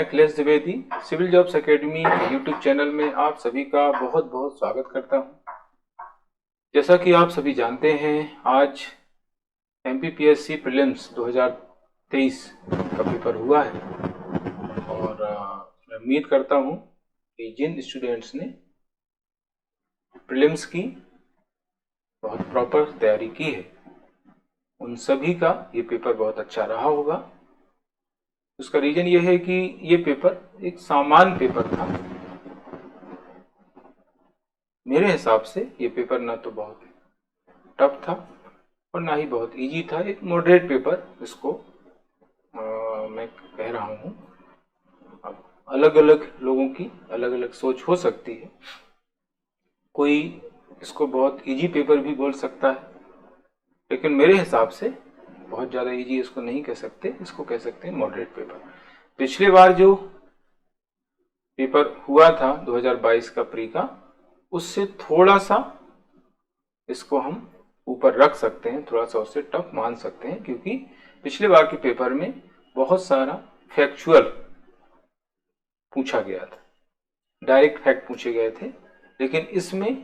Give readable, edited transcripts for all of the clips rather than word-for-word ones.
Akhilesh Dwivedi civil jobs academy YouTube channel में आप सभी का बहुत बहुत स्वागत करता हूं। जैसा कि आप सभी जानते हैं, आज एमपीपीएससी प्रीलिम्स 2023 का पेपर हुआ है और मैं उम्मीद करता हूं कि जिन स्टूडेंट्स ने प्रीलिम्स की बहुत प्रॉपर तैयारी की है उन सभी का ये पेपर बहुत अच्छा रहा होगा। उसका रीजन ये है कि ये पेपर एक सामान्य पेपर था। मेरे हिसाब से ये पेपर ना तो बहुत टफ था और ना ही बहुत इजी था, एक मॉडरेट पेपर इसको मैं कह रहा हूँ। अब अलग अलग लोगों की अलग अलग सोच हो सकती है, कोई इसको बहुत इजी पेपर भी बोल सकता है, लेकिन मेरे हिसाब से बहुत ज़्यादा इजी इसको नहीं कह सकते, इसको कह सकते हैं मॉडरेट पेपर। पिछली बार जो पेपर हुआ था 2022 का प्री का, उससे थोड़ा सा इसको हम ऊपर रख सकते हैं, थोड़ा सा उससे टफ मान सकते हैं, क्योंकि पिछले बार के पेपर में बहुत सारा फैक्चुअल पूछा गया था, डायरेक्ट फैक्ट पूछे गए थे। लेकिन इसमें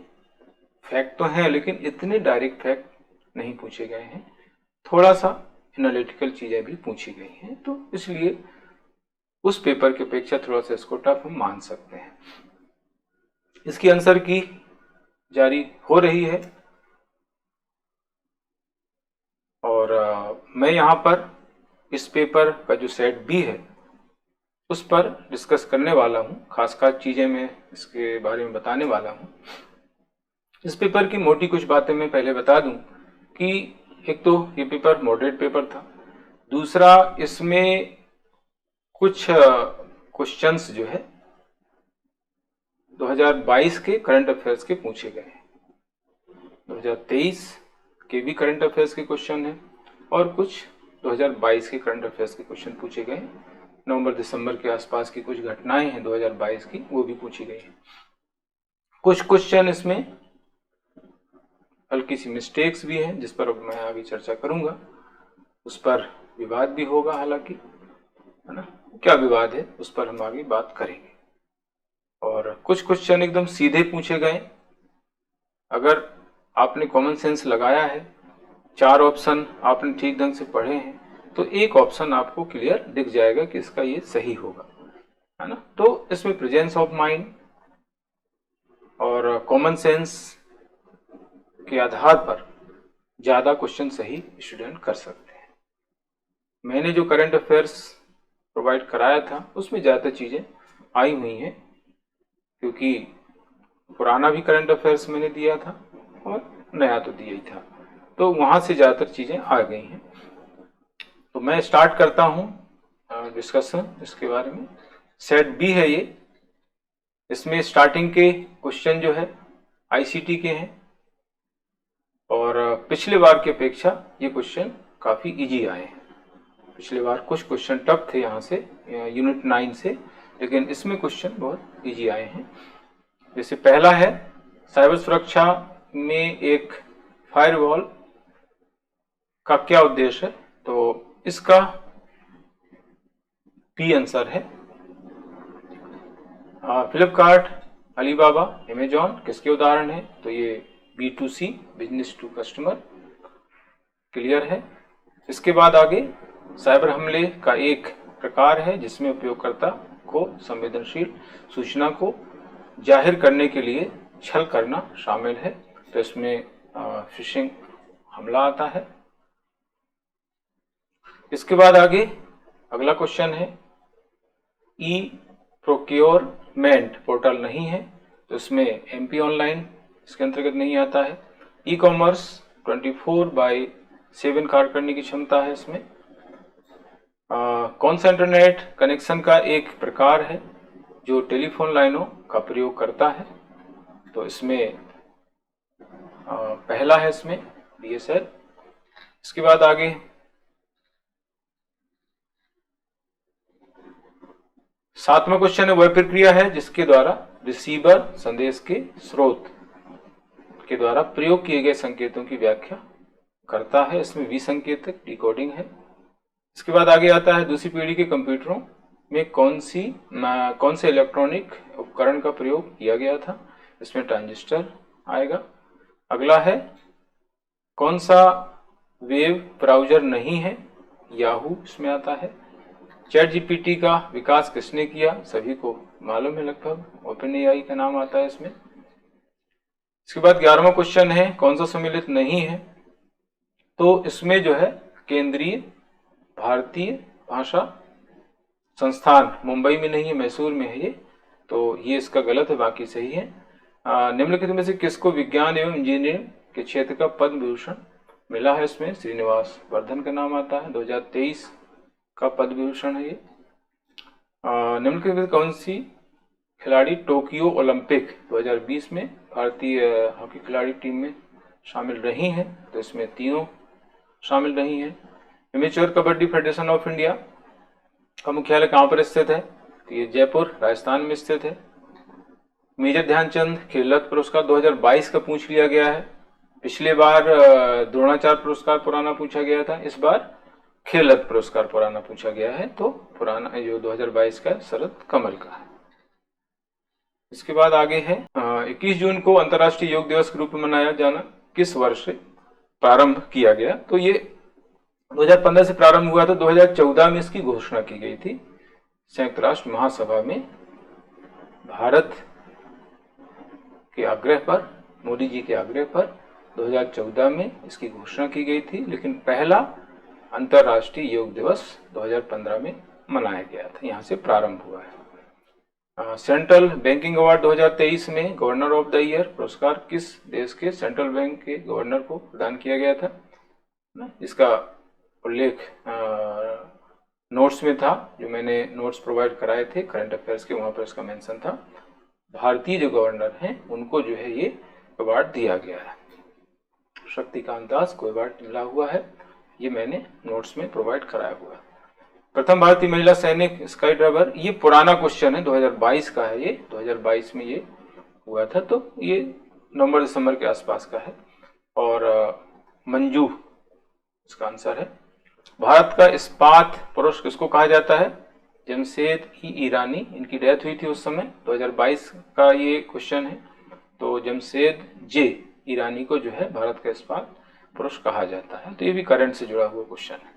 फैक्ट तो है लेकिन इतने डायरेक्ट फैक्ट नहीं पूछे गए हैं, थोड़ा सा एनालिटिकल चीज़ें भी पूछी गई हैं, तो इसलिए उस पेपर की अपेक्षा थोड़ा सा इसको टफ हम मान सकते हैं। इसकी आंसर की जारी हो रही है और मैं यहाँ पर इस पेपर का जो सेट बी है उस पर डिस्कस करने वाला हूँ, खास चीज़ें मैं इसके बारे में बताने वाला हूँ। इस पेपर की मोटी कुछ बातें मैं पहले बता दूं कि एक तो ये पेपर मॉडरेट पेपर था, दूसरा इसमें कुछ क्वेश्चंस जो है 2022 के करंट अफेयर्स के पूछे गए हैं, 2023 के भी करंट अफेयर्स के क्वेश्चन हैं और कुछ 2022 के करंट अफेयर्स के क्वेश्चन पूछे गए हैं। नवंबर दिसंबर के आसपास की कुछ घटनाएं हैं 2022 की, वो भी पूछी गई हैं। कुछ क्वेश्चन इसमें हल्की सी मिस्टेक्स भी हैं जिस पर अब मैं आगे चर्चा करूंगा, उस पर विवाद भी होगा, हालांकि है ना, क्या विवाद है उस पर हम आगे बात करेंगे। और कुछ क्वेश्चन एकदम सीधे पूछे गए, अगर आपने कॉमन सेंस लगाया है, 4 ऑप्शन आपने ठीक ढंग से पढ़े हैं, तो एक ऑप्शन आपको क्लियर दिख जाएगा कि इसका ये सही होगा, है ना। तो इसमें प्रेजेंस ऑफ माइंड और कॉमन सेंस के आधार पर ज़्यादा क्वेश्चन सही स्टूडेंट कर सकते हैं। मैंने जो करंट अफेयर्स प्रोवाइड कराया था उसमें ज़्यादा चीज़ें आई हुई हैं, क्योंकि पुराना भी करंट अफेयर्स मैंने दिया था और नया तो दिया ही था, तो वहाँ से ज़्यादातर चीज़ें आ गई हैं। तो मैं स्टार्ट करता हूँ डिस्कशन इसके बारे में। सेट बी है ये, इसमें स्टार्टिंग के क्वेश्चन जो है आईसीटी के हैं और पिछले बार की अपेक्षा ये क्वेश्चन काफ़ी इजी आए हैं। पिछले बार कुछ क्वेश्चन टफ थे यहाँ से यूनिट 9 से, लेकिन इसमें क्वेश्चन बहुत इजी आए हैं। जैसे पहला है, साइबर सुरक्षा में एक फायरवॉल का क्या उद्देश्य है, तो इसका बी आंसर है। फ्लिपकार्ट, अलीबाबा, अमेजॉन किसके उदाहरण है, तो ये B2C business to customer clear है। इसके बाद आगे साइबर हमले का एक प्रकार है जिसमें उपयोगकर्ता को संवेदनशील सूचना को जाहिर करने के लिए छल करना शामिल है, तो इसमें फिशिंग हमला आता है। इसके बाद आगे अगला क्वेश्चन है, ई प्रोक्योरमेंट पोर्टल नहीं है, तो इसमें MP ऑनलाइन इसके अंतर्गत नहीं आता है। ई कॉमर्स 24/7 कार्य करने की क्षमता है इसमें। कौन सा इंटरनेट कनेक्शन का एक प्रकार है जो टेलीफोन लाइनों का प्रयोग करता है, तो इसमें पहला है इसमें DSL। इसके बाद आगे सातवां क्वेश्चन है, वह प्रक्रिया है जिसके द्वारा रिसीवर संदेश के स्रोत के द्वारा प्रयोग किए गए संकेतों की व्याख्या करता है, इसमें विसंकेतक डिकोडिंग है। इसके बाद आगे आता है, दूसरी पीढ़ी के कंप्यूटरों में कौन से इलेक्ट्रॉनिक उपकरण का प्रयोग किया गया था? इसमें ट्रांजिस्टर आएगा। अगला है कौन सा वेब ब्राउजर नहीं है? याहू इसमें आता है। चैट जीपीटी का विकास किसने किया? सभी को मालूम है लगभग, ओपन एआई का नाम आता है इसमें। इसके बाद 11वां क्वेश्चन है कौन सा सम्मिलित नहीं है? तो इसमें जो है केंद्रीय भारतीय भाषा संस्थान मुंबई में नहीं है, मैसूर में है ये, तो ये इसका गलत है, बाकी सही है। निम्नलिखित में से किसको विज्ञान एवं इंजीनियरिंग के क्षेत्र का पद्म विभूषण मिला है? इसमें श्रीनिवास वर्धन का नाम आता है, 2023 का पद्म विभूषण है ये। निम्नलिखित में कौन सी खिलाड़ी टोक्यो ओलंपिक 2020 में भारतीय हॉकी खिलाड़ी टीम में शामिल रही हैं? तो इसमें तीनों शामिल रही हैं। Amateur kabaddi federation of India का मुख्यालय कहाँ पर स्थित है? तो ये जयपुर राजस्थान में स्थित है। मेजर ध्यानचंद खेल रत्न पुरस्कार 2022 का पूछ लिया गया है। पिछले बार द्रोणाचार्य पुरस्कार पुराना पूछा गया था, इस बार खेल रत्न पुरस्कार पुराना पूछा गया है, तो पुराना जो 2022 का शरद कमल का है। इसके बाद आगे है 21 जून को अंतर्राष्ट्रीय योग दिवस के रूप में मनाया जाना किस वर्ष से प्रारंभ किया गया? तो ये 2015 से प्रारंभ हुआ था, 2014 में इसकी घोषणा की गई थी संयुक्त राष्ट्र महासभा में। भारत के आग्रह पर, मोदी जी के आग्रह पर 2014 में इसकी घोषणा की गई थी, लेकिन पहला अंतर्राष्ट्रीय योग दिवस 2015 में मनाया गया था, यहाँ से प्रारंभ हुआ है। सेंट्रल बैंकिंग अवार्ड 2023 में गवर्नर ऑफ द ईयर पुरस्कार किस देश के सेंट्रल बैंक के गवर्नर को प्रदान किया गया था? इसका उल्लेख नोट्स में था, जो मैंने नोट्स प्रोवाइड कराए थे करंट अफेयर्स के, वहाँ पर इसका मेंशन था। भारतीय जो गवर्नर हैं उनको जो है ये अवार्ड दिया गया है। शक्तिकांत दास को अवार्ड मिला हुआ है, ये मैंने नोट्स में प्रोवाइड कराया हुआ है। प्रथम भारतीय महिला सैनिक स्काई ड्राइवर, ये पुराना क्वेश्चन है, 2022 का है ये, 2022 में ये हुआ था, तो ये नवंबर दिसंबर के आसपास का है। और मंजू इसका आंसर है। भारत का इस्पात पुरुष किसको कहा जाता है? जमशेद ई ईरानी, इनकी डेथ हुई थी उस समय, 2022 का ये क्वेश्चन है, तो जमशेद जे ईरानी को जो है भारत का इस्पात पुरुष कहा जाता है। तो ये भी करंट से जुड़ा हुआ क्वेश्चन है।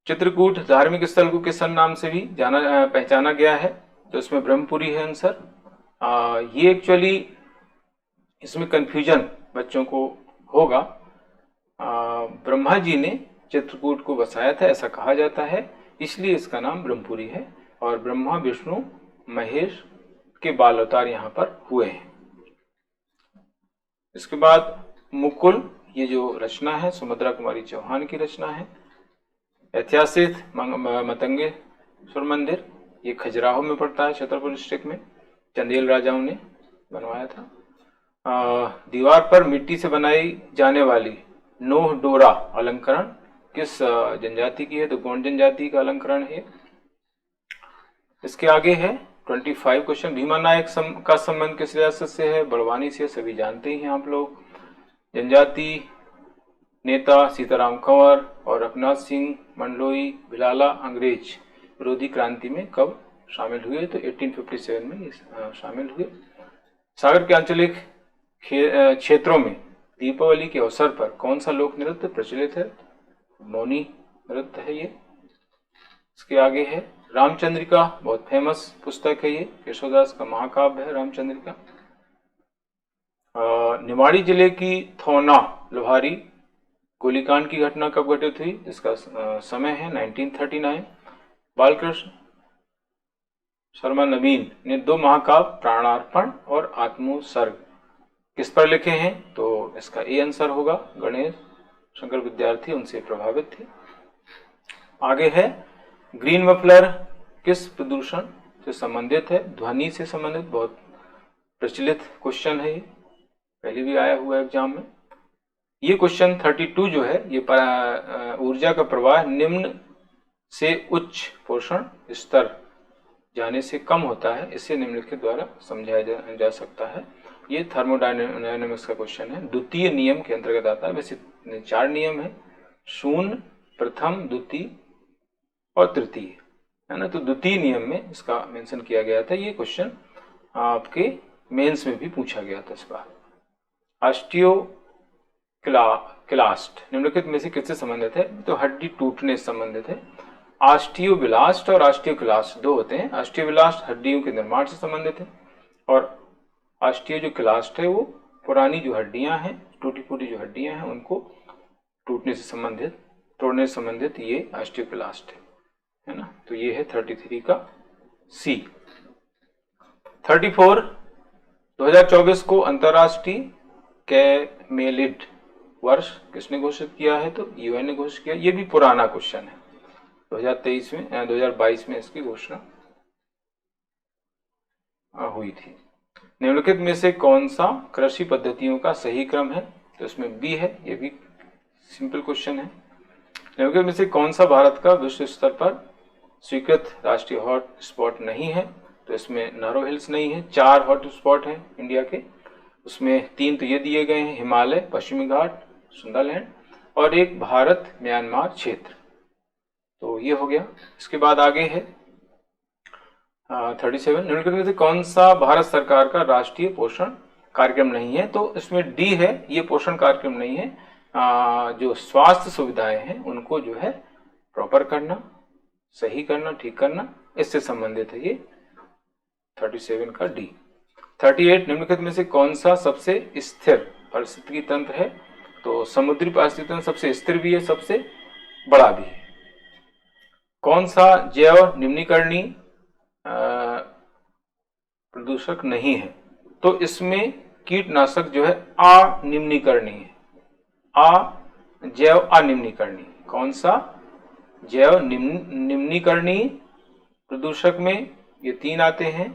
चित्रकूट धार्मिक स्थल को किस नाम से भी पहचाना गया है? तो इसमें ब्रह्मपुरी है आंसर। ये एक्चुअली इसमें कंफ्यूजन बच्चों को होगा। ब्रह्मा जी ने चित्रकूट को बसाया था ऐसा कहा जाता है, इसलिए इसका नाम ब्रह्मपुरी है, और ब्रह्मा विष्णु महेश के बाल अवतार यहाँ पर हुए हैं। इसके बाद मुकुल, ये जो रचना है सुभद्रा कुमारी चौहान की रचना है। ऐतिहासिक मतंगेश्वर मंदिर, ये खजुराहो में पड़ता है, छतरपुर डिस्ट्रिक्ट में, चंदेल राजाओं ने बनवाया था। दीवार पर मिट्टी से बनाई जाने वाली नोह डोरा अलंकरण किस जनजाति की है? तो गोंड जनजाति का अलंकरण है। इसके आगे है 25 क्वेश्चन, भीमा नायक का संबंध किस रियासत से है? बड़वानी से, सभी जानते ही हैं आप लोग। जनजाति नेता सीताराम कंवर और रघुनाथ सिंह मंडलोई भिलाला अंग्रेज विरोधी क्रांति में कब शामिल हुए? तो 1857 में शामिल हुए। सागर के आंचलिक क्षेत्रों में दीपावली के अवसर पर कौन सा लोक नृत्य प्रचलित है? मौनी नृत्य है ये। इसके आगे है रामचंद्रिका, बहुत फेमस पुस्तक है ये, केशवदास का महाकाव्य है रामचंद्रिका। निवाड़ी जिले की थौना लोहारी गोलीकांड की घटना कब घटित हुई? इसका समय है 1939। बालकृष्ण शर्मा नवीन ने 2 महाकाव्य प्राणार्पण और आत्मोत्सर्ग किस पर लिखे हैं? तो इसका ए आंसर होगा, गणेश शंकर विद्यार्थी उनसे प्रभावित थे। आगे है ग्रीन मफलर किस प्रदूषण से संबंधित है? ध्वनि से संबंधित, बहुत प्रचलित क्वेश्चन है ये, पहले भी आया हुआ एग्जाम में। ये क्वेश्चन 32 जो है, ये ऊर्जा का प्रवाह निम्न से उच्च पोषण स्तर जाने से कम होता है, इसे निम्नलिखित द्वारा समझाया जा सकता है। ये थर्मोडायनेमिक्स का क्वेश्चन है, द्वितीय नियम के अंतर्गत आता है। वैसे 4 नियम है, शून्य, प्रथम, द्वितीय और तृतीय। है ना। तो द्वितीय नियम में इसका मेंशन किया गया था। ये क्वेश्चन आपके मेंस में भी पूछा गया था इस बार। ऑस्टियोक्लास्ट निम्नलिखित में से किससे संबंधित है? तो हड्डी टूटने से संबंधित है। ऑस्टियोब्लास्ट और ऑस्टियोक्लास्ट दो होते हैं। ऑस्टियोब्लास्ट हड्डियों के निर्माण से संबंधित है और ऑस्टियो जो क्लास्ट है वो पुरानी जो हड्डियां हैं, टूटी फूटी जो हड्डियां हैं उनको टूटने से संबंधित, तोड़ने से संबंधित ये ऑस्टियोक्लास्ट है ना। तो ये है 33 का सी। 34 2024 को अंतरराष्ट्रीय कैमेलिड वर्ष किसने घोषित किया है? तो यूएन ने घोषित किया। ये भी पुराना क्वेश्चन है। 2022 में इसकी घोषणा हुई थी। निम्नलिखित में से कौन सा कृषि पद्धतियों का सही क्रम है? तो इसमें बी है। ये भी सिंपल क्वेश्चन है। निम्नलिखित में से कौन सा भारत का विश्व स्तर पर स्वीकृत राष्ट्रीय हॉट स्पॉट नहीं है? तो इसमें नारो हिल्स नहीं है। 4 हॉट स्पॉट हैं इंडिया के, उसमें 3 तो ये दिए गए हैं, हिमालय, पश्चिमी घाट, सुंदरलैंड और एक भारत म्यांमार क्षेत्र। तो ये हो गया। इसके बाद आगे है 37 निम्नलिखित में से कौन सा भारत सरकार का राष्ट्रीय पोषण कार्यक्रम नहीं है? तो इसमें डी है, ये पोषण कार्यक्रम नहीं है। जो स्वास्थ्य सुविधाएं हैं उनको जो है प्रॉपर करना, सही करना, ठीक करना, इससे संबंधित है ये 37 का डी। 38 निम्नलिखित में से कौन सा सबसे स्थिर पारिस्थितिकी तंत्र है? तो समुद्री पारिस्थितिकी तंत्र सबसे स्थिर भी है, सबसे बड़ा भी है। कौन सा जैव निम्नीकरणीय प्रदूषक नहीं है? तो इसमें कीटनाशक जो है अनिम्नीकरणीय है, जैव अनिम्नीकरणीय। कौन सा? जैव निम्नीकरणीय प्रदूषक में ये 3 आते हैं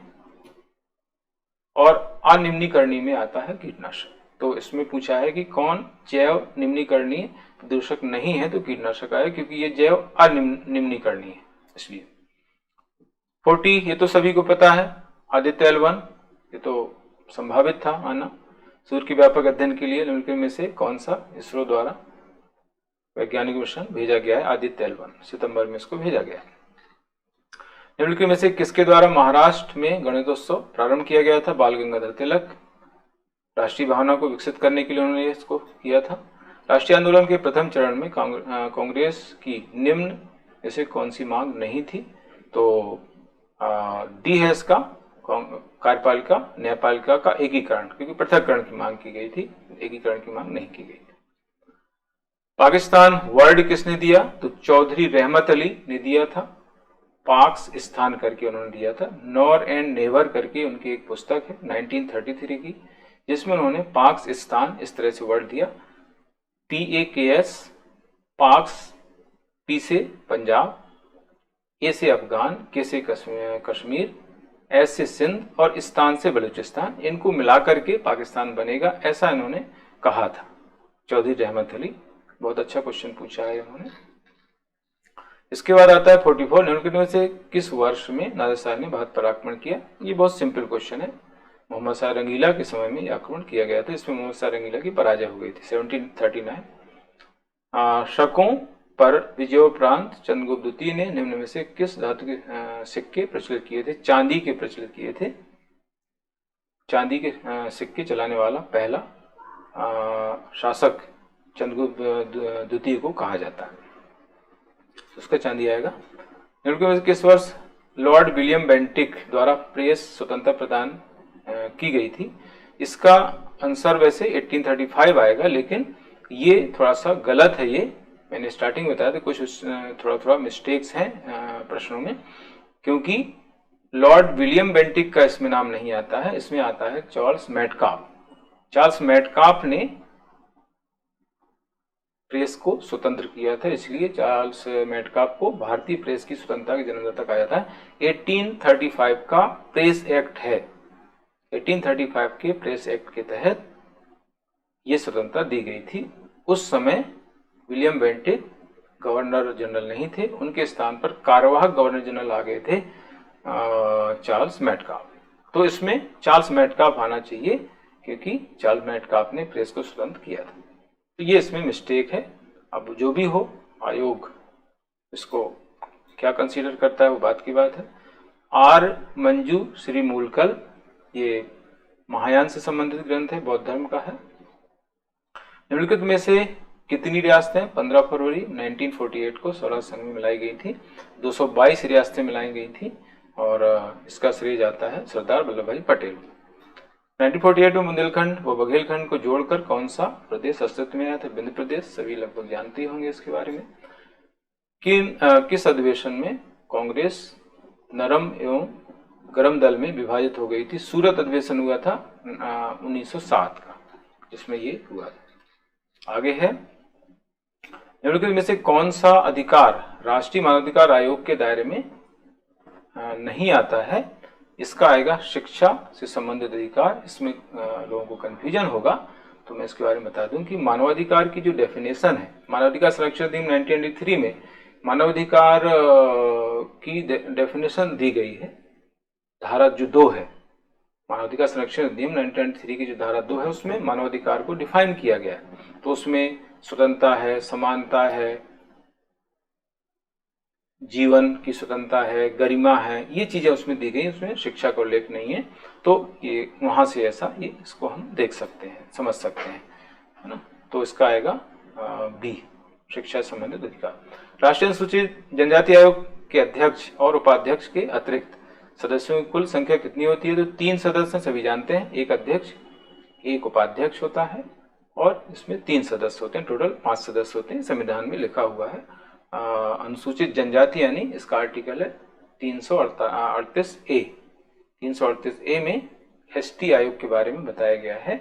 और अनिम्नीकरणीय में आता है कीटनाशक। तो इसमें पूछा है कि कौन जैव निम्नीकरणीय प्रदूषक नहीं है? तो कीटनाशक आया, क्योंकि ये जैव अनिम्नीकरणीय है इसलिए। 40 ये तो सभी को पता है, आदित्य L1 ये तो संभावित था आना। सूर्य के व्यापक अध्ययन के लिए निम्नलिखित में से कौन सा इसरो द्वारा वैज्ञानिक मिशन भेजा गया है? आदित्य L1 सितंबर में इसको भेजा गया है। निम्नलिखित में से किसके द्वारा महाराष्ट्र में गणेशोत्सव प्रारंभ किया गया था? बाल गंगाधर तिलक। राष्ट्रीय भावना को विकसित करने के लिए उन्होंने इसको किया था। राष्ट्रीय आंदोलन के प्रथम चरण में कांग्रेस की निम्न ऐसे कौन सी मांग नहीं थी? तो डी है इसका, कार्यपालिका न्यायपालिका का एकीकरण, क्योंकि पृथककरण की मांग की गई थी, एकीकरण की मांग नहीं की गई थी। पाकिस्तान वर्ड किसने दिया? तो चौधरी रहमत अली ने दिया था। पाक्स स्थान करके उन्होंने दिया था। नॉर एंड नेवर करके उनकी एक पुस्तक है 1933 की, जिसमें उन्होंने पाक्स स्थान इस तरह से वर्ड दिया, PAKS पाक्स, P से पंजाब, A से अफगान, K से कश्मीर, S से सिंध और स्थान से बलूचिस्तान, इनको मिला करके पाकिस्तान बनेगा, ऐसा इन्होंने कहा था चौधरी रहमत अली। बहुत अच्छा क्वेश्चन पूछा है उन्होंने। इसके बाद आता है 44 निम्नलिखित में से किस वर्ष में नादिर शाह ने भारत पर आक्रमण किया? ये बहुत सिंपल क्वेश्चन है। मोहम्मद शाह रंगीला के समय में आक्रमण किया गया था। इसमें मोहम्मद शाह रंगीला की पराजय हो गई थी 1739। शकों पर विजयोपरांत चंद्रगुप्त द्वितीय ने निम्न में से किस धातु के सिक्के प्रचलित किए थे? चांदी के प्रचलित किए थे। चांदी के सिक्के चलाने वाला पहला शासक चंद्रगुप्त द्वितीय को कहा जाता है। उसका चांदी आएगा। निम्नलिखित में से किस वर्ष लॉर्ड विलियम बेंटिक द्वारा प्रेस स्वतंत्रता प्रदान की गई थी? इसका आंसर वैसे 1835 आएगा, लेकिन ये थोड़ा सा गलत है। ये मैंने स्टार्टिंग में बताया था, कुछ थोड़ा मिस्टेक्स हैं प्रश्नों में, क्योंकि लॉर्ड विलियम बेंटिक का इसमें नाम नहीं आता है, इसमें आता है चार्ल्स मेटकाफ। चार्ल्स मेटकाफ ने प्रेस को स्वतंत्र किया था, इसलिए चार्ल्स मेटकाफ को भारतीय प्रेस की स्वतंत्रता के जन्मदाता कहा जाता है। 1835 का प्रेस एक्ट है, 1835 के प्रेस एक्ट के तहत ये स्वतंत्रता दी गई थी। उस समय विलियम बेंटिक गवर्नर जनरल नहीं थे, उनके स्थान पर कार्यवाहक गवर्नर जनरल आ गए थे चार्ल्स मेटकाफ। तो इसमें चार्ल्स मेटकाफ आना चाहिए, क्योंकि चार्ल्स मेटकाफ ने प्रेस को स्वतंत्र किया था। तो ये इसमें मिस्टेक है। अब जो भी हो, आयोग इसको क्या कंसीडर करता है वो बात की बात है। आर मंजू श्री मूलकल, ये महायान से संबंधित ग्रंथ है, बौद्ध धर्म का है। निम्नलिखित में से कितनी रियासतें 15 फरवरी 1948 को स्वराज संघ में मिलाई गई थी? 222 रियासतें मिलाई गई थी और इसका श्रेय जाता है सरदार वल्लभ भाई पटेल। 1948 में बुंदेलखंड व बघेलखंड को जोड़कर कौन सा प्रदेश अस्तित्व में आया था? विंध्य प्रदेश, सभी लगभग जानते होंगे इसके बारे में। किस अधिवेशन में कांग्रेस नरम एवं गरम दल में विभाजित हो गई थी? सूरत अधिवेशन हुआ था 1907 का, जिसमें ये हुआ था। आगे है, निम्नलिखित में से कौन सा अधिकार राष्ट्रीय मानवाधिकार आयोग के दायरे में नहीं आता है? इसका आएगा शिक्षा से संबंधित अधिकार। इसमें लोगों को कंफ्यूजन होगा, तो मैं इसके बारे में बता दूं कि मानवाधिकार की जो डेफिनेशन है, मानवाधिकार संरक्षण अधिनियम 1983 में मानवाधिकार की डेफिनेशन दी गई है। धारा जो 2 है, मानवाधिकार संरक्षण अधिनियम 1993 की जो धारा 2 है, उसमें मानवाधिकार को डिफाइन किया गया है। तो उसमें स्वतंत्रता है, समानता है, जीवन की स्वतंत्रता है, गरिमा है, ये चीजें उसमें दी गई। उसमें शिक्षा का उल्लेख नहीं है, तो ये वहां से ऐसा ये इसको हम देख सकते हैं, समझ सकते हैं, है ना। तो इसका आएगा बी, शिक्षा संबंधित अधिकार। राष्ट्रीय अनुसूचित जनजाति आयोग के अध्यक्ष और उपाध्यक्ष के अतिरिक्त सदस्यों की कुल संख्या कितनी होती है? तो 3 सदस्य सभी जानते हैं, एक अध्यक्ष एक उपाध्यक्ष होता है और इसमें 3 सदस्य होते हैं, टोटल 5 सदस्य होते हैं। संविधान में लिखा हुआ है। अनुसूचित जनजाति यानी इसका आर्टिकल है 338A। 338A में एसटी आयोग के बारे में बताया गया है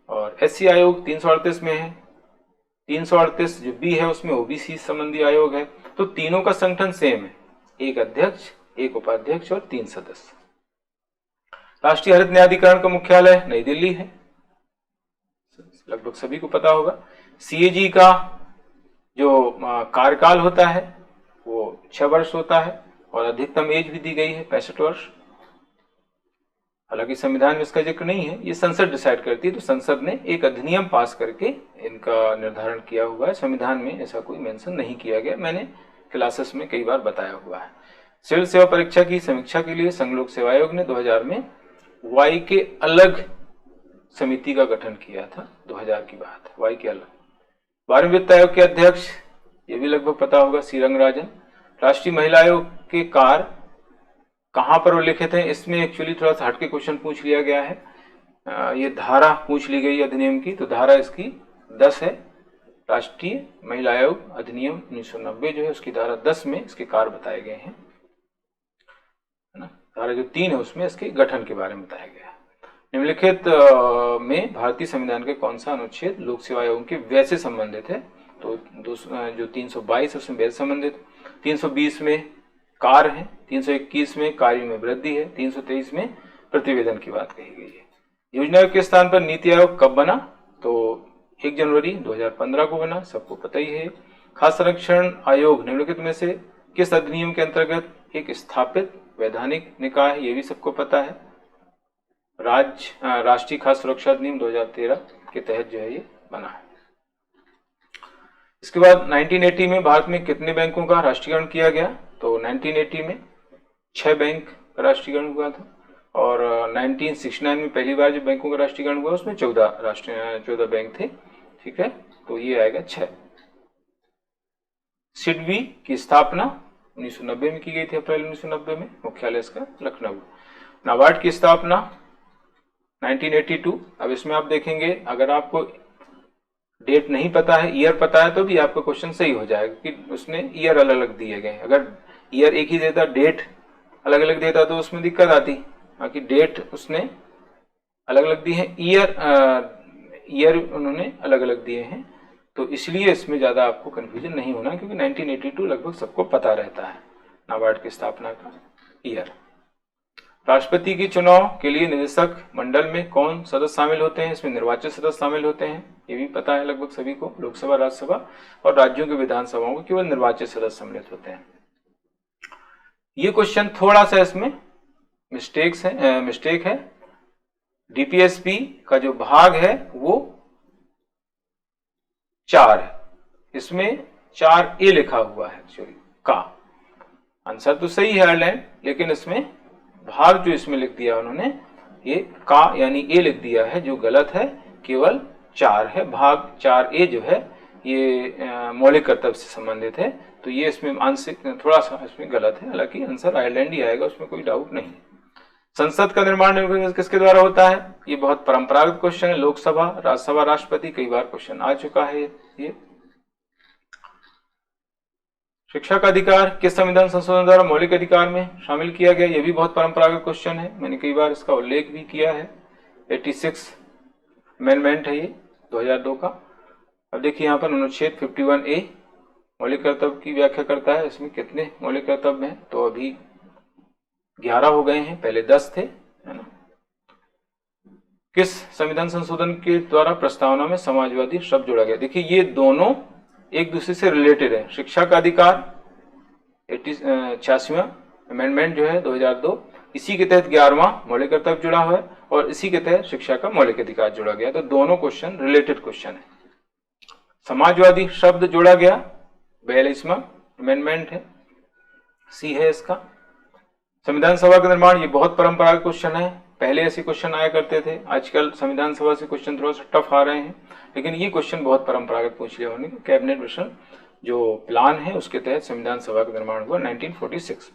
और एससी आयोग 338 में है। 338 जो बी है उसमें ओबीसी संबंधी आयोग है। तो तीनों का संगठन सेम है, एक अध्यक्ष एक उपाध्यक्ष और 3 सदस्य। राष्ट्रीय हरित न्यायाधिकरण का मुख्यालय नई दिल्ली है, लगभग सभी को पता होगा। सीएजी का जो कार्यकाल होता है वो 6 वर्ष होता है और अधिकतम एज भी दी गई है 65 वर्ष। हालांकि संविधान में इसका जिक्र नहीं है, ये संसद डिसाइड करती है। तो संसद ने एक अधिनियम पास करके इनका निर्धारण किया हुआ है। संविधान में ऐसा कोई मेंशन नहीं किया गया, मैंने क्लासेस में कई बार बताया हुआ है। सिविल सेवा परीक्षा की समीक्षा के लिए संघ लोक सेवा आयोग ने 2000 में वाई के अलग समिति का गठन किया था। 2000 की बात है, वाई के अलग। 12वें वित्त आयोग के अध्यक्ष, ये भी लगभग पता होगा, सी रंगराजन। राष्ट्रीय महिला आयोग के कार्य कहां पर उल्लिखित है? इसमें एक्चुअली थोड़ा सा हटके क्वेश्चन पूछ लिया गया है। ये धारा पूछ ली गई अधिनियम की, तो धारा इसकी 10 है। राष्ट्रीय महिला आयोग अधिनियम 1990 जो है उसकी धारा 10 में इसके कार्य बताए गए हैं, है ना। धारा जो 3 है उसमें इसके गठन के बारे में बताया गया है। निम्नलिखित में भारतीय संविधान के कौन सा अनुच्छेद लोक सेवा आयोग के व्यय से संबंधित है? तो जो 322 है उसमें व्यय संबंधित। 320 में कार्य है, 321 में कार्य में वृद्धि है, 323 में प्रतिवेदन की बात कही गई है। योजना आयोग के स्थान पर नीति आयोग कब बना? तो 1 जनवरी 2015 को बना, सबको पता ही है। खाद्य संरक्षण आयोग निम्नलिखित में से किस अधिनियम के अंतर्गत एक स्थापित वैधानिक निकाय है? ये भी सबको पता है। राष्ट्रीय खाद्य सुरक्षा अधिनियम 2013 के तहत जो है ये बना है। इसके बाद 1980 में भारत में कितने बैंकों का राष्ट्रीयकरण किया गया? तो 1980 में 6 बैंक का राष्ट्रीयकरण हुआ था और 1969 में पहली बार जो बैंकों का राष्ट्रीयकरण हुआ उसमें 14 बैंक थे, ठीक है। तो ये आएगा 6। सिडबी की स्थापना 1990 में की गई थी, अप्रैल 1990 में, मुख्यालय इसका लखनऊ। नाबार्ड की स्थापना 1982। अब इसमें आप देखेंगे, अगर आपको डेट नहीं पता है, ईयर पता है, तो भी आपका क्वेश्चन सही हो जाएगा कि उसने ईयर अलग अलग दिए गए। अगर ईयर एक ही देता, डेट अलग अलग देता तो उसमें दिक्कत आती। बाकी डेट उसने अलग अलग दी है, ईयर उन्होंने अलग अलग दिए हैं, तो इसलिए इसमें ज़्यादा आपको कन्फ्यूजन नहीं होना, क्योंकि 1982 लगभग सबको पता रहता है नाबार्ड की स्थापना का ईयर। राष्ट्रपति के चुनाव के लिए निदेशक मंडल में कौन सदस्य शामिल होते हैं? इसमें निर्वाचित सदस्य शामिल होते हैं, ये भी पता है लगभग सभी को। लोकसभा, राज्यसभा और राज्यों के विधानसभाओं को केवल निर्वाचित सदस्य सम्मिलित होते हैं। ये क्वेश्चन थोड़ा सा इसमें मिस्टेक है। डीपीएसपी का जो भाग है वो 4 है, इसमें 4A लिखा हुआ है एक्चुअली का। आंसर तो सही है आयरलैंड, लेकिन इसमें भाग जो इसमें लिख दिया उन्होंने ये का यानी ए लिख दिया है, जो गलत है। केवल 4 है, भाग 4A जो है ये मौलिक कर्तव्य से संबंधित है, तो ये इसमें आंशिक थोड़ा सा इसमें गलत है, हालांकि आंसर आयरलैंड ही आएगा, उसमें कोई डाउट नहीं। संसद का निर्माण किसके द्वारा होता है? ये बहुत परंपरागत क्वेश्चन है, लोकसभा, राज्यसभा, राष्ट्रपति, कई बार क्वेश्चन आ चुका है ये। शिक्षा का अधिकार किस संविधान संशोधन द्वारा मौलिक अधिकार में शामिल किया गया? ये भी बहुत परंपरागत क्वेश्चन है, मैंने कई बार इसका उल्लेख भी किया है। 86 अमेंडमेंट है ये 2002 का। अब देखिए यहाँ पर अनुच्छेद 51A मौलिक कर्तव्य की व्याख्या करता है। इसमें कितने मौलिक कर्तव्य हैं? तो अभी 11 हो गए हैं, पहले 10 थे, है ना। किस संविधान संशोधन के द्वारा प्रस्तावना में समाजवादी शब्द जोड़ा गया? देखिए ये दोनों एक दूसरे से रिलेटेड है। शिक्षा का अधिकार 86वां अमेंडमेंट जो है 2002, इसी के तहत 11वां मौलिक कर्तव्य जुड़ा हुआ है, और इसी के तहत शिक्षा का मौलिक अधिकार जोड़ा गया। तो दोनों क्वेश्चन रिलेटेड क्वेश्चन है। समाजवादी शब्द जोड़ा गया 42वां अमेंडमेंट है, सी है इसका। संविधान सभा का निर्माण, ये बहुत परंपरागत क्वेश्चन है, पहले ऐसे क्वेश्चन आया करते थे, आजकल संविधान सभा से क्वेश्चन थोड़ा सा टफ आ रहे हैं, लेकिन ये क्वेश्चन बहुत परंपरागत पूछ लिया उन्होंने। कैबिनेट मिशन जो प्लान है उसके तहत संविधान सभा का निर्माण हुआ 1946।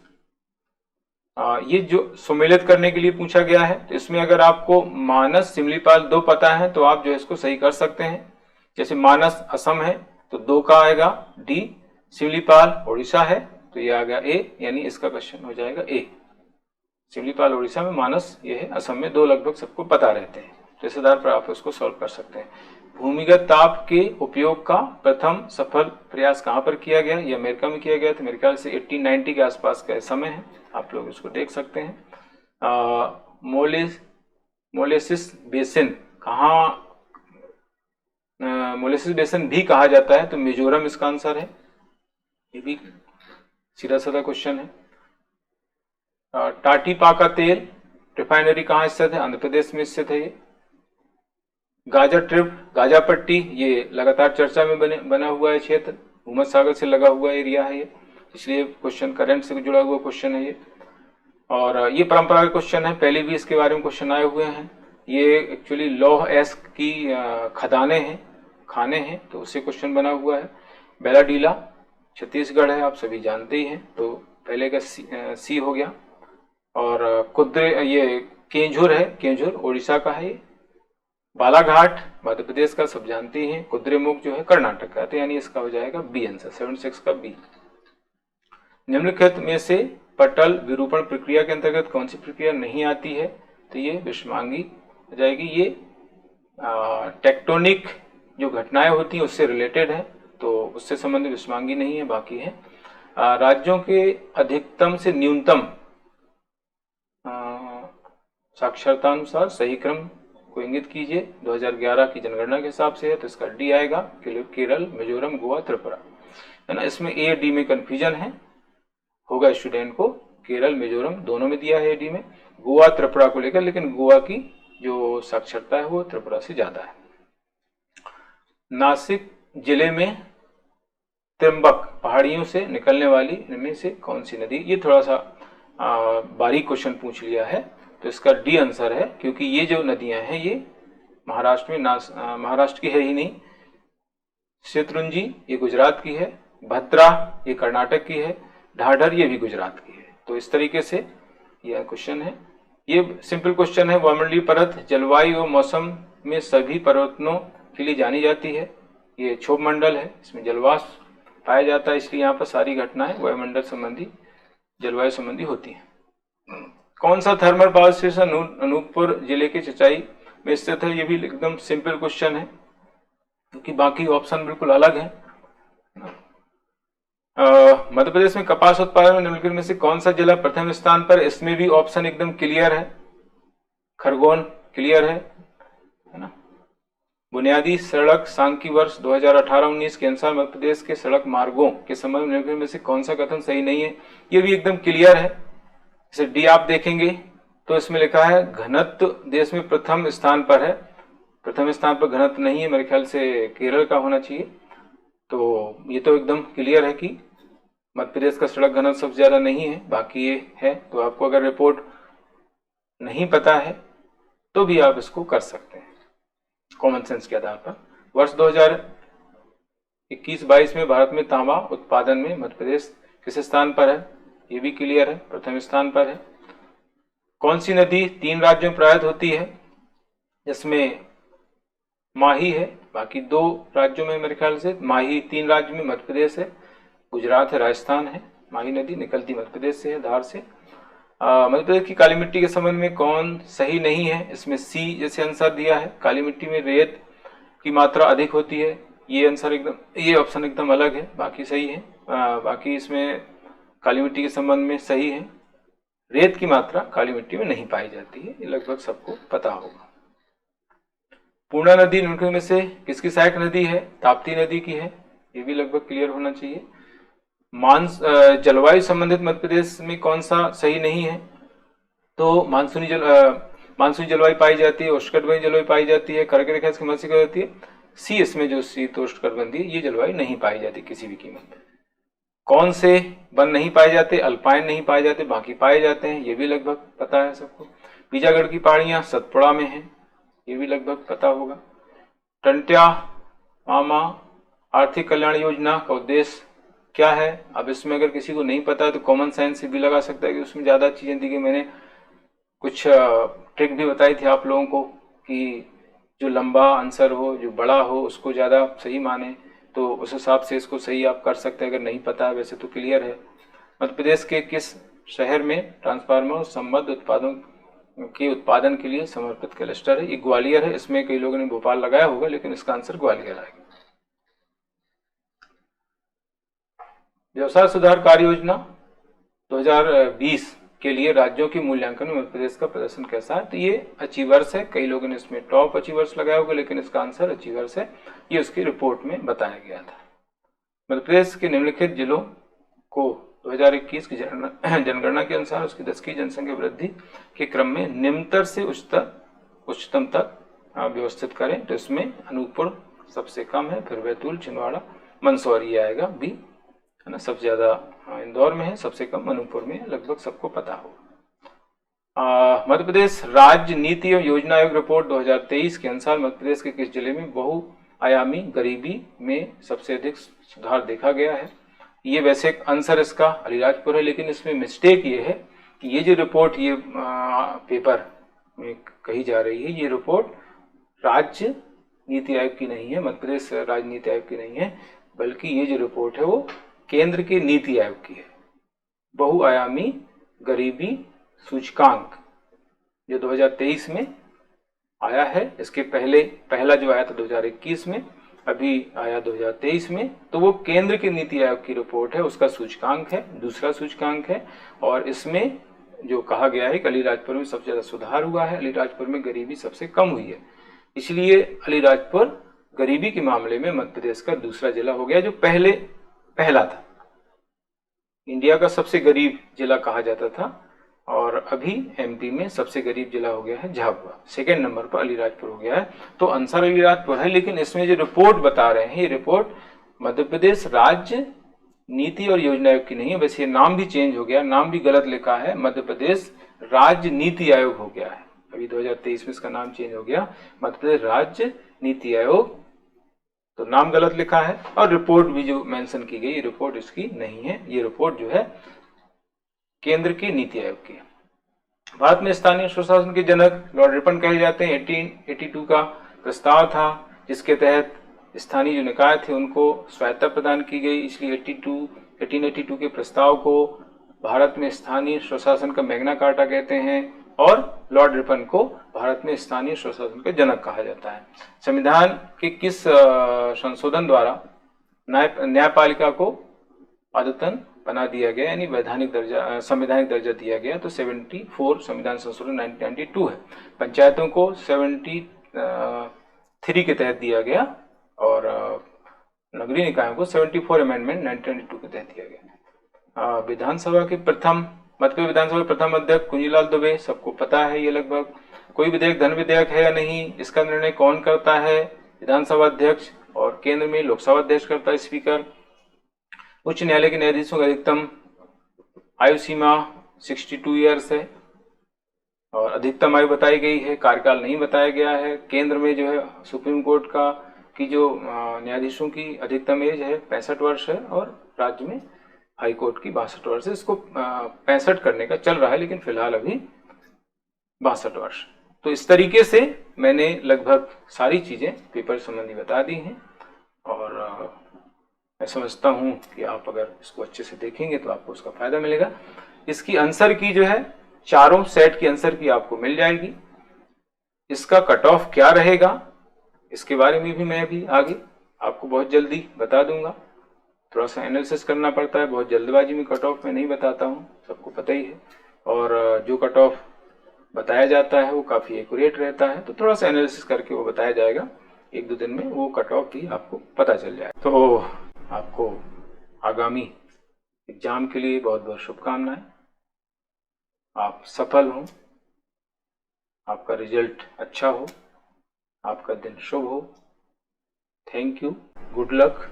ये जो सुमेलित करने के लिए पूछा गया है, तो इसमें अगर आपको मानस सिमलीपाल 2 पता है तो आप जो इसको सही कर सकते हैं। जैसे मानस असम है तो 2 का आएगा डी, सिमलीपाल उड़ीसा है तो ये आ गया ए, यानी इसका क्वेश्चन हो जाएगा ए। सिमलीपाल उड़ीसा में, मानस ये है, असम में 2 लगभग सबको पता रहते हैं, तो इस आधार पर आप उसको सॉल्व कर सकते हैं। भूमिगत ताप के उपयोग का प्रथम सफल प्रयास कहाँ पर किया गया? ये अमेरिका में किया गया था, मेरे ख्याल से 1890 के आसपास का समय है, आप लोग इसको देख सकते हैं। मोलेसिस बेसिन कहाँ, मोलेसिस बेसिन भी कहा जाता है तो मिजोरम इसका आंसर है। ये भी सीधा साधा क्वेश्चन है। टाटीपाका तेल रिफाइनरी कहाँ स्थित है? आंध्र प्रदेश में स्थित है ये। गाजा ट्रिप, गाजा पट्टी, ये लगातार चर्चा में बना हुआ है क्षेत्र, भूमध्य सागर से लगा हुआ एरिया है ये, इसलिए क्वेश्चन करंट से जुड़ा हुआ क्वेश्चन है ये। और ये परंपरागत क्वेश्चन है, पहले भी इसके बारे में क्वेश्चन आए हुए हैं। ये एक्चुअली लौह एस्क की खदानें हैं, खाने हैं, तो उससे क्वेश्चन बना हुआ है। बेलाडीला छत्तीसगढ़ है, आप सभी जानते ही हैं, तो पहले का सी हो गया। और कुद्रे, ये केंझुर है, केंझुर उड़ीसा का है ये। बालाघाट मध्य प्रदेश का, सब जानते ही हैं। कुद्रेमुख जो है कर्नाटक का, तो यानी इसका हो जाएगा बी आंसर, 76 का बी। निम्नलिखित में से पटल विरूपण प्रक्रिया के अंतर्गत कौन सी प्रक्रिया नहीं आती है? तो ये विषमांगी हो जाएगी। ये टेक्टोनिक जो घटनाएं होती हैं उससे रिलेटेड है, तो उससे संबंधित विषमांगी नहीं है, बाकी है। राज्यों के अधिकतम से न्यूनतम साक्षरता अनुसार सही क्रम को इंगित कीजिए। 2011 की जनगणना के हिसाब से है, तो इसका डी आएगा। केरल, मिजोरम, गोवा, त्रिपुरा, है ना। इसमें ए डी में कंफ्यूजन है, होगा स्टूडेंट को, केरल मिजोरम दोनों में दिया है डी में, गोवा त्रिपुरा को लेकर, लेकिन गोवा की जो साक्षरता है वो त्रिपुरा से ज्यादा है। नासिक जिले में त्रिम्बक पहाड़ियों से निकलने वाली इनमें से कौन सी नदी? ये थोड़ा सा बारीक क्वेश्चन पूछ लिया है, तो इसका डी आंसर है, क्योंकि ये जो नदियां हैं ये महाराष्ट्र में, महाराष्ट्र की है ही नहीं। शत्रुंजी ये गुजरात की है, भद्रा ये कर्नाटक की है, ढाढर ये भी गुजरात की है। तो इस तरीके से यह क्वेश्चन है। ये सिंपल क्वेश्चन है। वायुमंडलीय परत जलवायु और मौसम में सभी परिवर्तनों के लिए जानी जाती है। ये क्षोभ मंडल है, इसमें जलवाष्प पाया जाता है, इसलिए यहाँ पर सारी घटनाएं वायुमंडल संबंधी, जलवायु संबंधी होती हैं। कौन सा थर्मल पावर स्टेशन अनूपपुर जिले के चचाई में स्थित है? ये भी एकदम सिंपल क्वेश्चन है, क्योंकि बाकी ऑप्शन बिल्कुल अलग है। मध्य प्रदेश में कपास उत्पादन में निम्नलिखित में से कौन सा जिला प्रथम स्थान पर? इसमें भी ऑप्शन एकदम क्लियर है, खरगोन क्लियर है ना। बुनियादी सड़क सांख्यिकी वर्ष 2018-19 के अनुसार मध्य प्रदेश के सड़क मार्गों के संबंध में निम्नलिखित में से कौन सा कथन सही नहीं है? ये भी एकदम क्लियर है। जैसे डी आप देखेंगे तो इसमें लिखा है घनत्व देश में प्रथम स्थान पर है, प्रथम स्थान पर घनत्व नहीं है, मेरे ख्याल से केरल का होना चाहिए। तो ये तो एकदम क्लियर है कि मध्य प्रदेश का सड़क घनत्व सबसे ज़्यादा नहीं है, बाकी ये है। तो आपको अगर रिपोर्ट नहीं पता है तो भी आप इसको कर सकते हैं कॉमन सेंस के आधार पर। वर्ष 2021-22 में भारत में तांबा उत्पादन में मध्य प्रदेश किस स्थान पर है, ये भी क्लियर है, प्रथम स्थान पर है। कौन सी नदी 3 राज्यों में प्रवाहित होती है, जिसमें माही है, बाकी 2 राज्यों में मेरे ख्याल से, माही 3 राज्य में मध्य प्रदेश है, गुजरात है, राजस्थान है। माही नदी निकलती मध्य प्रदेश से है, धार से। मध्य प्रदेश की काली मिट्टी के संबंध में कौन सही नहीं है, इसमें सी जैसे आंसर दिया है। काली मिट्टी में रेत की मात्रा अधिक होती है, ये आंसर एकदम, ये ऑप्शन एकदम अलग है, बाकी सही है। बाकी इसमें काली मिट्टी के संबंध में सही है, रेत की मात्रा काली मिट्टी में नहीं पाई जाती है, ये लगभग सबको पता होगा। पूर्णा नदी निम्नलिखित में से किसकी सहायक नदी है, ताप्ती नदी की है, ये भी लगभग क्लियर होना चाहिए। जलवायु संबंधित मध्य प्रदेश में कौन सा सही नहीं है, तो मानसूनी जलवायु पाई जाती है, उष्णकटिबंधीय जलवायु पाई जाती है, कर्क रेखा की मध्य से होती है। सी इसमें जो शीतोष्णकटिबंधीय ये जलवायु नहीं पाई जाती किसी भी कीमत पे। कौन से वन नहीं पाए जाते, अल्पाइन नहीं पाए जाते, बाकी पाए जाते हैं, ये भी लगभग पता है सबको। बीजागढ़ की पहाड़ियां सतपुड़ा में हैं, ये भी लगभग पता होगा। टंट्या मामा आर्थिक कल्याण योजना का उद्देश्य क्या है, अब इसमें अगर किसी को नहीं पता है तो कॉमन सेंस से भी लगा सकता है कि उसमें ज़्यादा चीज़ें दी गई। मैंने कुछ ट्रिक भी बताई थी आप लोगों को कि जो लंबा आंसर हो, जो बड़ा हो, उसको ज़्यादा सही माने, तो उस हिसाब से इसको सही आप कर सकते हैं। अगर नहीं पता है, वैसे तो क्लियर है। मध्य प्रदेश के किस शहर में ट्रांसफार्मर संबद्ध उत्पादों के उत्पादन के लिए समर्पित क्लस्टर है, ये ग्वालियर है। इसमें कई लोगों ने भोपाल लगाया होगा, लेकिन इसका आंसर ग्वालियर आएगा। व्यवसाय सुधार कार्य योजना 2020 के लिए राज्यों के मूल्यांकन में मध्य प्रदेश का प्रदर्शन कैसा है, तो ये अचीवर्स है। कई लोगों ने इसमें टॉप अचीवर्स लगाया होगा, लेकिन इसका आंसर अचीवर्स है, ये उसकी रिपोर्ट में बताया गया था। मध्य प्रदेश के निम्नलिखित जिलों को 2021 की जनगणना के अनुसार उसकी 10 की जनसंख्या वृद्धि के क्रम में निम्नतर से उच्चतम तक व्यवस्थित करें, तो इसमें अनूपपुर सबसे कम है, फिर बैतूल, छिंदवाड़ा, मंदसौर ये आएगा बी, है ना। सबसे ज्यादा इंदौर में है, सबसे कम अनूपपुर में, लगभग सबको पता हो। मध्य प्रदेश राज्य नीति एवं योजना आयोग रिपोर्ट 2023 के अनुसार मध्य प्रदेश के किस जिले में बहुआयामी गरीबी में सबसे अधिक सुधार देखा गया है। ये वैसे आंसर इसका अलीराजपुर है, लेकिन इसमें मिस्टेक ये है कि ये जो रिपोर्ट ये पेपर में कही जा रही है, ये रिपोर्ट राज्य नीति आयोग की नहीं है, मध्य प्रदेश राज्य नीति आयोग की नहीं है, बल्कि ये जो रिपोर्ट है वो केंद्र के नीति आयोग की है। बहुआयामी गरीबी सूचकांक जो 2023 में आया है, इसके पहला जो आया था 2021 में, अभी आया 2023 में, तो वो केंद्र के नीति आयोग की रिपोर्ट है, उसका सूचकांक है, दूसरा सूचकांक है। और इसमें जो कहा गया है कि अलीराजपुर में सबसे ज्यादा सुधार हुआ है, अलीराजपुर में गरीबी सबसे कम हुई है, इसलिए अलीराजपुर गरीबी के मामले में मध्य प्रदेश का दूसरा जिला हो गया, जो पहला था। इंडिया का सबसे गरीब जिला कहा जाता था, और अभी एमपी में सबसे गरीब जिला हो गया है झाबुआ, सेकेंड नंबर पर अलीराजपुर हो गया है। तो आंसर अलीराजपुर है, लेकिन इसमें जो रिपोर्ट बता रहे हैं, ये रिपोर्ट मध्य प्रदेश राज्य नीति और योजना आयोग की नहीं है। वैसे ये नाम भी चेंज हो गया, नाम भी गलत लिखा है, मध्य प्रदेश राज्य नीति आयोग हो गया है, अभी 2023 में इसका नाम चेंज हो गया, मध्य प्रदेश राज्य नीति आयोग, तो नाम गलत लिखा है। और रिपोर्ट भी जो मेंशन की गई, ये रिपोर्ट इसकी नहीं है, ये रिपोर्ट जो है केंद्र की नीति आयोग की है। भारत में स्थानीय स्वशासन के जनक लॉर्ड रिपन कहे जाते हैं। 1882 का प्रस्ताव था, जिसके तहत स्थानीय जो निकाय थे उनको स्वायत्तता प्रदान की गई, इसलिए 1882 के प्रस्ताव को भारत में स्थानीय स्वशासन का मैग्ना कार्टा कहते हैं, और लॉर्ड रिपन को भारत में स्थानीय स्वशासन का जनक कहा जाता है। संविधान के किस संशोधन द्वारा न्यायपालिका को अद्यतन बना दिया गया, यानी संवैधानिक दर्जा दिया गया, तो 74 संविधान संशोधन 1992 है। पंचायतों को 73 के तहत दिया गया, और नगरीय निकायों को 74 अमेंडमेंट 1992 के तहत दिया गया। विधानसभा के मध्य प्रदेश विधानसभा के प्रथम अध्यक्ष कुंजीलाल दुबे, सबको पता है ये लगभग। कोई विधेयक धन विधेयक है या नहीं, इसका निर्णय कौन करता है, विधानसभा अध्यक्ष, और केंद्र में लोकसभा अध्यक्ष करता है, स्पीकर। उच्च न्यायालय के न्यायाधीशों की अधिकतम आयु सीमा 62 ईयर्स है और अधिकतम आयु बताई गई है, कार्यकाल नहीं बताया गया है। केंद्र में जो है सुप्रीम कोर्ट का की जो न्यायाधीशों की अधिकतम एज है 65 वर्ष है और राज्य में हाई कोर्ट की 62 वर्ष है। इसको 65 करने का चल रहा है, लेकिन फिलहाल अभी 62 वर्ष। तो इस तरीके से मैंने लगभग सारी चीजें पेपर संबंधी बता दी हैं और मैं समझता हूं कि आप अगर इसको अच्छे से देखेंगे तो आपको उसका फायदा मिलेगा। इसकी आंसर की जो है चारों सेट की आंसर की आपको मिल जाएगी। इसका कट ऑफ क्या रहेगा इसके बारे में भी मैं अभी आगे आपको बहुत जल्दी बता दूंगा। थोड़ा सा एनालिसिस करना पड़ता है, बहुत जल्दबाजी में कट ऑफ मैं नहीं बताता हूँ, सबको पता ही है। और जो कट ऑफ बताया जाता है वो काफ़ी एक्यूरेट रहता है, तो थोड़ा सा एनालिसिस करके वो बताया जाएगा। 1-2 दिन में वो कट ऑफ भी आपको पता चल जाएगा। तो आपको आगामी एग्जाम के लिए बहुत बहुत शुभकामनाएं। आप सफल हों, आपका रिजल्ट अच्छा हो, आपका दिन शुभ हो। Thank you, good luck.